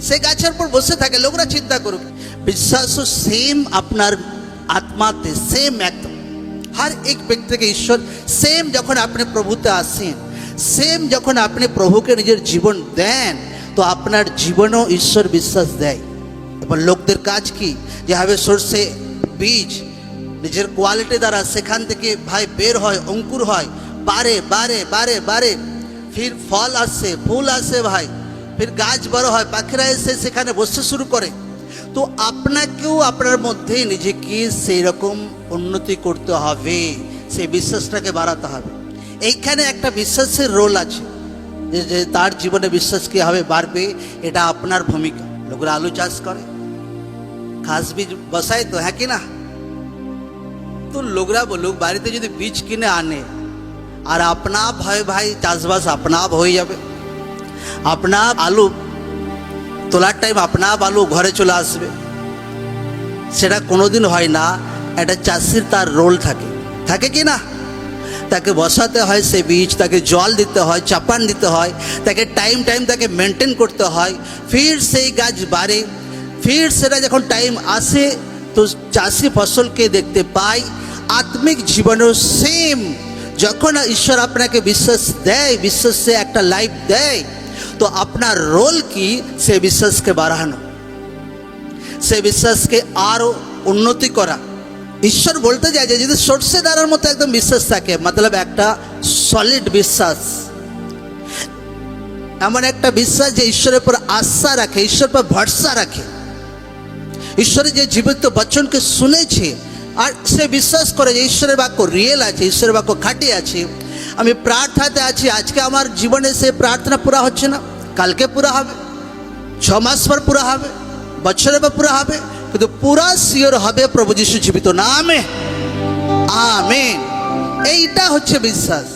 সে গাছের উপর বসে থাকে, লোকরা চিন্তা করুক। বিশ্বাসও সেম আপনার আত্মাতে সেম একদম हर एक व्यक्ति के ईश्वर सेम যখন আপনি প্রভুতে আসেন, সেম যখন আপনি প্রভুকে নিজের জীবন দেন, তো আপনার জীবনও ঈশ্বর বিশ্বাস দেয়। এবার লোকদের কাজ কি, যেভাবে সরষে বীজ নিজের কোয়ালিটি দ্বারা সেখান থেকে ভাই বের হয়, অঙ্কুর হয়, বাড়ে বাড়ে বাড়ে বাড়ে, ফির ফল আসে, ফুল আসে ভাই, ফির গাছ বড় হয়, পাখিরা এসে সেখানে বসতে শুরু করে। তো আপনাকেও আপনার মধ্যে নিজেকে সেই রকম উন্নতি করতে হবে, সেই বিশ্বাসটাকে বাড়াতে হবে। এইখানে একটা বিশ্বাসের রোল আছে, যে তার জীবনে বিশ্বাস কীভাবে বাড়বে, এটা আপনার ভূমিকা। লোকরা আলু চাষ করে, ঘাস বীজ বসায়, তো হ্যাঁ কি না? তো লোকরা বলুক বাড়িতে যদি বীজ কিনে আনে আর আপনা ভয় ভাই চাষবাস আপনা হয়ে যাবে, আপনা আলু তোলার টাইম আপনা আলু ঘরে চলে আসবে, সেটা কোনোদিন হয় না। একটা চাষির তার রোল থাকে, থাকে কি না? তাকে বসাতে হয় সে বীজ, তাকে জল দিতে হয়, চাপান দিতে হয়, তাকে টাইম তাকে মেনটেন করতে হয়, ফির সেই গাছ বাড়ে, ফির সেটা যখন টাইম আসে তো চাষি ফসলকে দেখতে পায়। আত্মিক জীবনেও সেম, যখন ঈশ্বর আপনাকে বিশ্বাস দেয়, বিশ্বাসে একটা লাইফ দেয়, তো আপনার রোল কি সে বিশ্বাসকে বাড়ানো, সে বিশ্বাসকে আরও উন্নতি করা। ঈশ্বর বলতে যায় যে যদি সর্ষে দানার মতো একদম বিশ্বাস থাকে, মতলব একটা সলিড বিশ্বাস, এমন একটা বিশ্বাস যে ঈশ্বরের উপর আস্থা রাখে, ঈশ্বরের উপর ভরসা রাখে, ঈশ্বরের যে জীবিত বচনকে শুনেছে আর সে বিশ্বাস করে যে ঈশ্বরের বাক্য রিয়েল আছে, ঈশ্বরের বাক্য খাঁটি আছে। আমি প্রার্থনাতে আছি, আজকে আমার জীবনে সে প্রার্থনা পুরা হচ্ছে না, কালকে পুরা হবে, 6 মাস পর পুরা হবে, বছরের পর পুরা হবে, কিন্তু পুরা শিওর হবে প্রভু যিশু জীবিত নামে। আমেন। এইটা হচ্ছে বিশ্বাস।